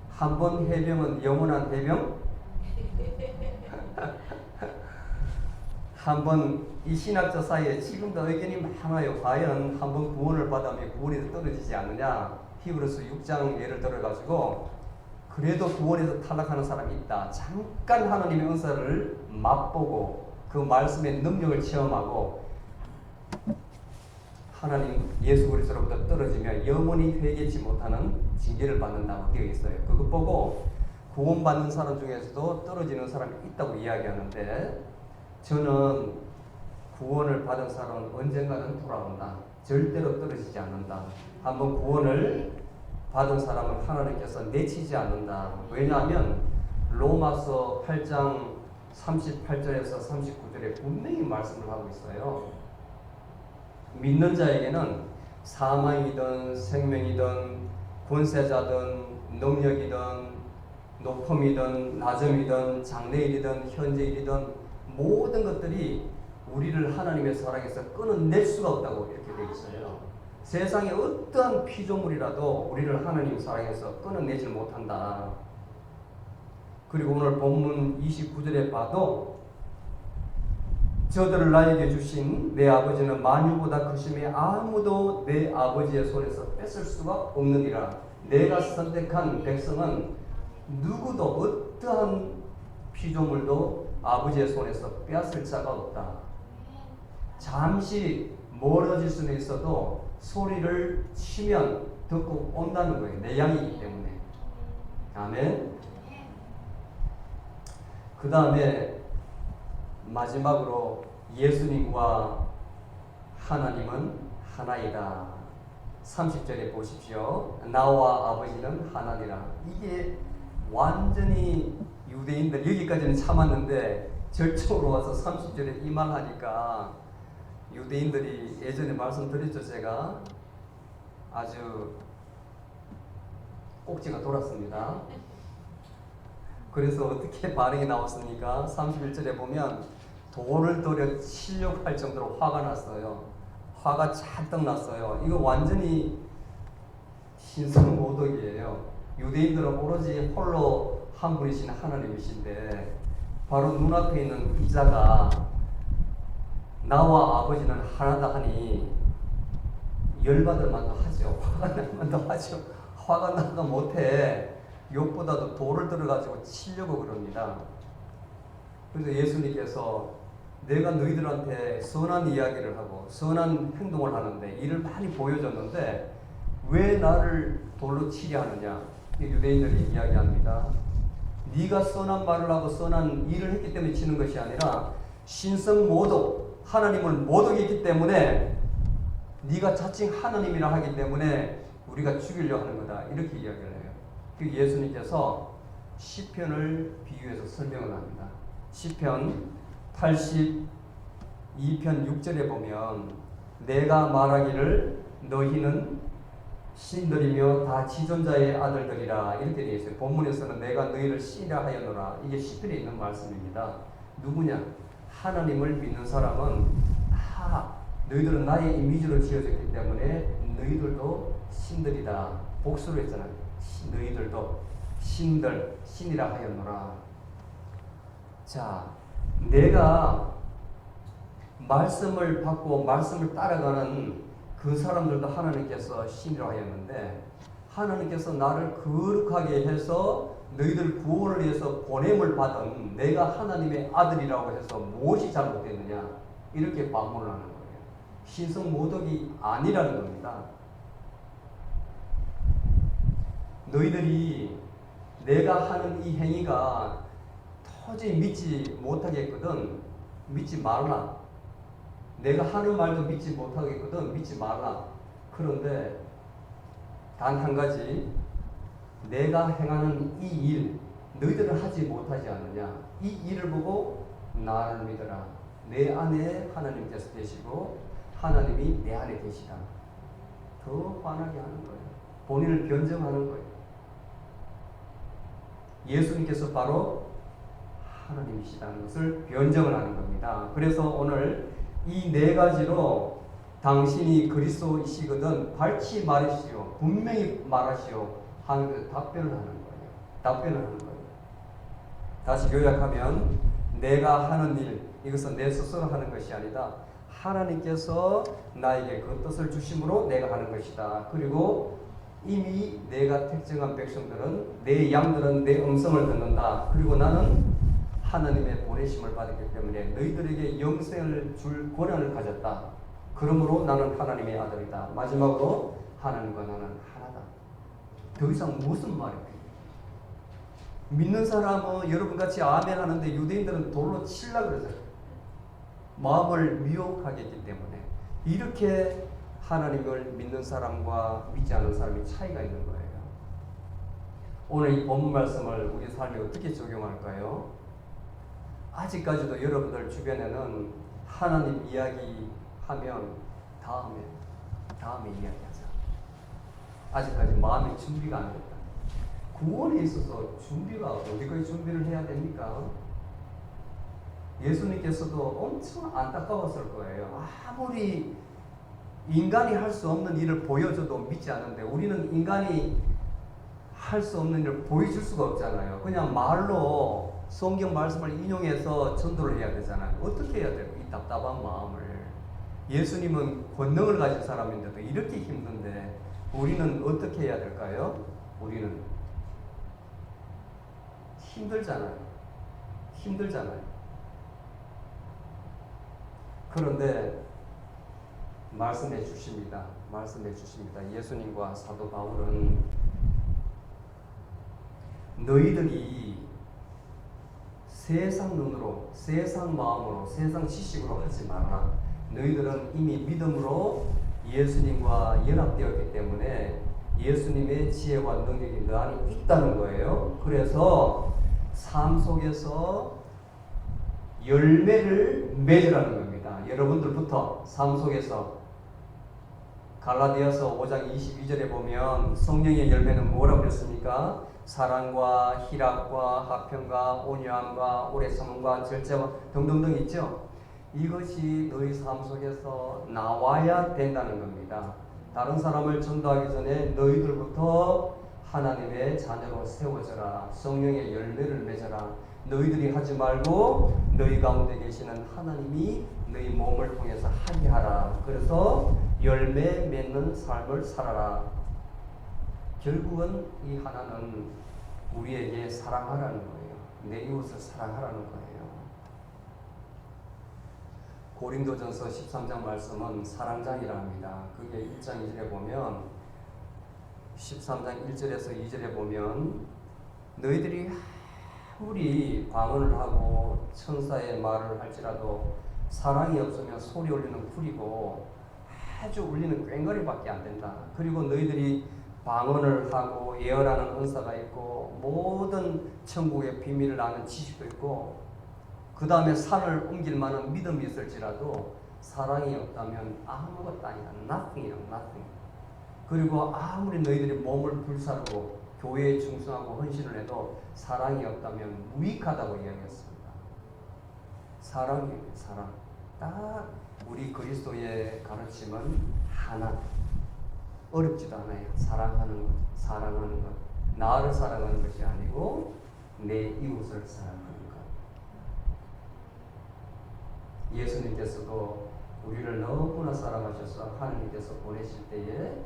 [SPEAKER 1] 한번 해병은 영원한 해병? 한번 이 신학자 사이에 지금도 의견이 많아요. 과연 한번 구원을 받으면 구원에서 떨어지지 않느냐? 히브리서 6장 예를 들어가지고 그래도 구원에서 탈락하는 사람이 있다. 잠깐 하나님의 은사를 맛보고 그 말씀의 능력을 체험하고 하나님 예수 그리스도로부터 떨어지면 영원히 회개치 못하는 징계를 받는다고 되어 있어요. 그것 보고 구원받는 사람 중에서도 떨어지는 사람이 있다고 이야기하는데, 저는 구원을 받은 사람은 언젠가는 돌아온다. 절대로 떨어지지 않는다. 한번 구원을 받은 사람은 하나님께서 내치지 않는다. 왜냐하면 로마서 8장 38절에서 39절에 분명히 말씀을 하고 있어요. 믿는 자에게는 사망이든 생명이든 권세자든 능력이든 높음이든 낮음이든 장래일이든 현재일이든 모든 것들이 우리를 하나님의 사랑에서 끊어낼 수가 없다고 이렇게 되어 있어요. 세상의 어떠한 피조물이라도 우리를 하나님 사랑에서 끊어내지 못한다. 그리고 오늘 본문 29절에 봐도 저들을 나에게 주신 내 아버지는 만유보다 크심에 아무도 내 아버지의 손에서 뺏을 수가 없느니라. 내가 선택한 백성은 누구도 어떠한 피조물도 아버지의 손에서 빼앗을 자가 없다. 잠시 멀어질 수는 있어도 소리를 치면 듣고 온다는 거예요. 내 양이기 때문에. 아멘. 그 다음에 마지막으로 예수님과 하나님은 하나이다. 30절에 보십시오. 나와 아버지는 하나니라. 이게 완전히 유대인들 여기까지는 참았는데 절정으로 와서 30절에 이 말 하니까 유대인들이 예전에 말씀드렸죠. 제가 아주 꼭지가 돌았습니다. 그래서 어떻게 반응이 나왔습니까? 31절에 보면 돌을 들여 치려고 할 정도로 화가 났어요. 화가 잔뜩 났어요. 이거 완전히 신성모독이에요. 유대인들은 오로지 홀로 한 분이신 하나님이신데 바로 눈앞에 있는 이 자가 나와 아버지는 하나다 하니 열받을 만도 하죠. 화가 날 만도 하죠. 화가 나도 못해 욕보다도 돌을 들어가지고 치려고 그럽니다. 그래서 예수님께서 내가 너희들한테 선한 이야기를 하고 선한 행동을 하는데 이를 많이 보여줬는데 왜 나를 돌로 치려 하느냐. 유대인들이 이야기합니다. 네가 선한 말을 하고 선한 일을 했기 때문에 치는 것이 아니라 신성모독, 하나님을 모독했기 때문에 네가 자칭 하나님이라 하기 때문에 우리가 죽이려고 하는 거다. 이렇게 이야기를 해요. 그 예수님께서 시편을 비유해서 설명을 합니다. 시편 82편 6절에 보면 내가 말하기를 너희는 신들이며 다 지존자의 아들들이라 이렇게 되어 있어요. 본문에서는 내가 너희를 신이라 하였노라. 이게 시편에 있는 말씀입니다. 누구냐? 하나님을 믿는 사람은 너희들은 나의 이미지로 지어졌기 때문에 너희들도 신들이다. 복수로 했잖아요. 너희들도 신이라 하였노라. 자, 내가 말씀을 받고 말씀을 따라가는 그 사람들도 하나님께서 신이라 하였는데 하나님께서 나를 거룩하게 해서 너희들 구원을 위해서 보냄을 받은 내가 하나님의 아들이라고 해서 무엇이 잘못됐느냐 이렇게 반문을 하는 거예요. 신성 모독이 아니라는 겁니다. 너희들이 내가 하는 이 행위가 도저히 믿지 못하겠거든 믿지 말라. 내가 하는 말도 믿지 못하겠거든 믿지 말라. 그런데 단 한 가지, 내가 행하는 이 일 너희들은 하지 못하지 않느냐. 이 일을 보고 나를 믿어라. 내 안에 하나님께서 계시고 하나님이 내 안에 계시다. 더 환하게 하는 거예요. 본인을 변증하는 거예요. 예수님께서 바로 하나님이시다는 것을 변증을 하는 겁니다. 그래서 오늘 이 네 가지로 당신이 그리스도이시거든 밝히 말하시오, 분명히 말하시오 하는 답변을 하는 거예요. 답변을 하는 거예요. 다시 요약하면 내가 하는 일, 이것은 내 스스로 하는 것이 아니다. 하나님께서 나에게 그 뜻을 주심으로 내가 하는 것이다. 그리고 이미 내가 택정한 백성들은 내 양들은 내 음성을 듣는다. 그리고 나는 하나님의 보내심을 받았기 때문에 너희들에게 영생을 줄 권한을 가졌다. 그러므로 나는 하나님의 아들이다. 마지막으로 하나님과 나는 하나다. 더 이상 무슨 말이에요? 믿는 사람은 여러분같이 아멘 하는데 유대인들은 돌로 치려고 그러잖아요. 마음을 미혹하게 했기 때문에. 이렇게 하나님을 믿는 사람과 믿지 않는 사람이 차이가 있는 거예요. 오늘 이 본문 말씀을 우리 삶에 어떻게 적용할까요? 아직까지도 여러분들 주변에는 하나님 이야기하면 다음에 이야기하자. 아직까지 마음의 준비가 안 됐다. 구원에 있어서 준비가 어디까지 준비를 해야 됩니까? 예수님께서도 엄청 안타까웠을 거예요. 아무리 인간이 할 수 없는 일을 보여줘도 믿지 않는데 우리는 인간이 할 수 없는 일을 보여줄 수가 없잖아요. 그냥 말로 성경 말씀을 인용해서 전도를 해야 되잖아요. 어떻게 해야 돼요? 이 답답한 마음을. 예수님은 권능을 가진 사람인데도 이렇게 힘든데 우리는 어떻게 해야 될까요? 우리는 힘들잖아요. 그런데 말씀해 주십니다. 예수님과 사도 바울은 너희들이 세상 눈으로, 세상 마음으로, 세상 지식으로 하지 말라. 너희들은 이미 믿음으로 예수님과 연합되었기 때문에 예수님의 지혜와 능력이 너 안에 있다는 거예요. 그래서 삶 속에서 열매를 맺으라는 겁니다. 여러분들부터 삶 속에서 갈라디아서 5장 22절에 보면 성령의 열매는 뭐라고 그랬습니까? 사랑과 희락과 화평과 온유함과 오래 참음과 절제와 등등등 있죠. 이것이 너희 삶 속에서 나와야 된다는 겁니다. 다른 사람을 전도하기 전에 너희들부터 하나님의 자녀로 세워져라. 성령의 열매를 맺어라. 너희들이 하지 말고 너희 가운데 계시는 하나님이 너희 몸을 통해서 하게 하라. 그래서 열매 맺는 삶을 살아라. 결국은 이 하나는 우리에게 사랑하라는 거예요. 내 이웃을 사랑하라는 거예요. 고린도전서 13장 말씀은 사랑장이라 합니다. 그게 1장 2절에 보면 13장 1절에서 2절에 보면 너희들이 아무리 방언을 하고 천사의 말을 할지라도 사랑이 없으면 소리 올리는 풀이고 아주 우리는 꽹거리밖에 안 된다. 그리고 너희들이 방언을 하고 예언하는 은사가 있고 모든 천국의 비밀을 아는 지식도 있고 그 다음에 산을 옮길 만한 믿음이 있을지라도 사랑이 없다면 아무것도 아니다. nothing이야, nothing. 그리고 아무리 너희들이 몸을 불사르고 교회에 충성하고 헌신을 해도 사랑이 없다면 무익하다고 이야기했습니다. 사랑이에요, 사랑. 딱 우리 그리스도의 가르침은 하나. 어렵지도 않아요. 사랑하는 것, 사랑하는 것. 나를 사랑하는 것이 아니고 내 이웃을 사랑하는 것. 예수님께서도 우리를 너무나 사랑하셔서 하나님께서 보내실 때에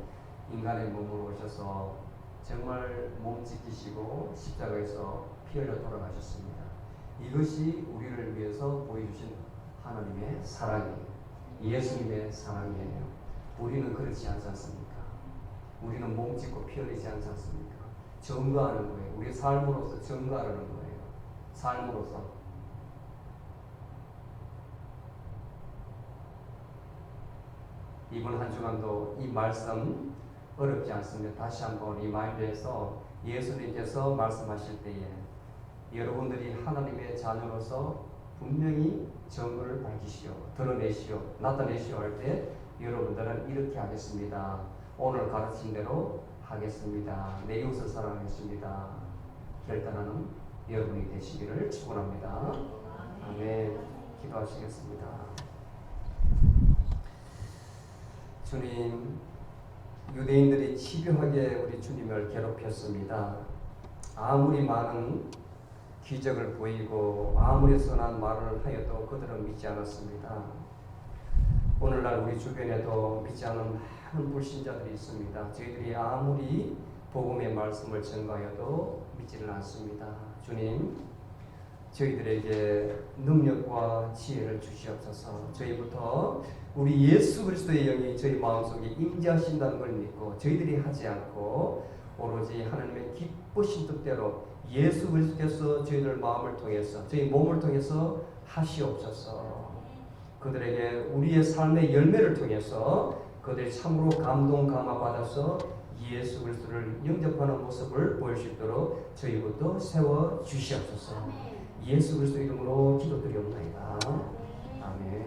[SPEAKER 1] 인간의 몸으로 오셔서 정말 몸 찢기시고 십자가에서 피 흘려 돌아가셨습니다. 이것이 우리를 위해서 보여주신 하나님의 사랑이에요. 예수님의 사랑이에요. 우리는 그렇지 않지 않습니까? 우리는 몸 찢고 피 흘리지 않지 않습니까? 증거하는 거예요. 우리 삶으로서 증거하는 거예요. 삶으로서. 이번 한 주간도 이 말씀 어렵지 않습니다. 다시 한번 리마인드해서 예수님께서 말씀하실 때에 여러분들이 하나님의 자녀로서 분명히 정의를 밝히시오, 드러내시오, 나타내시오 할 때 여러분들은 이렇게 하겠습니다. 오늘 가르친 대로 하겠습니다. 내 이웃을 사랑하겠습니다. 결단하는 여러분이 되시기를 축원합니다. 아멘. 기도하시겠습니다. 주님, 유대인들이 집요하게 우리 주님을 괴롭혔습니다. 아무리 많은 기적을 보이고 아무리 선한 말을 하여도 그들은 믿지 않았습니다. 오늘날 우리 주변에도 믿지 않은 많은 불신자들이 있습니다. 저희들이 아무리 복음의 말씀을 전가하여도 믿지는 않습니다. 주님, 저희들에게 능력과 지혜를 주시옵소서. 저희부터 우리 예수 그리스도의 영이 저희 마음속에 임재하신다는 걸 믿고 저희들이 하지 않고 오로지 하나님의 기쁘신 뜻대로 예수 그리스도께서 저희들 마음을 통해서 저희 몸을 통해서 하시옵소서. 그들에게 우리의 삶의 열매를 통해서 그들이 참으로 감동 감화 받아서 예수 그리스도를 영접하는 모습을 보일 수 있도록 저희부터 세워 주시옵소서. 예수 그리스도 이름으로 기도드리옵나이다. 아멘.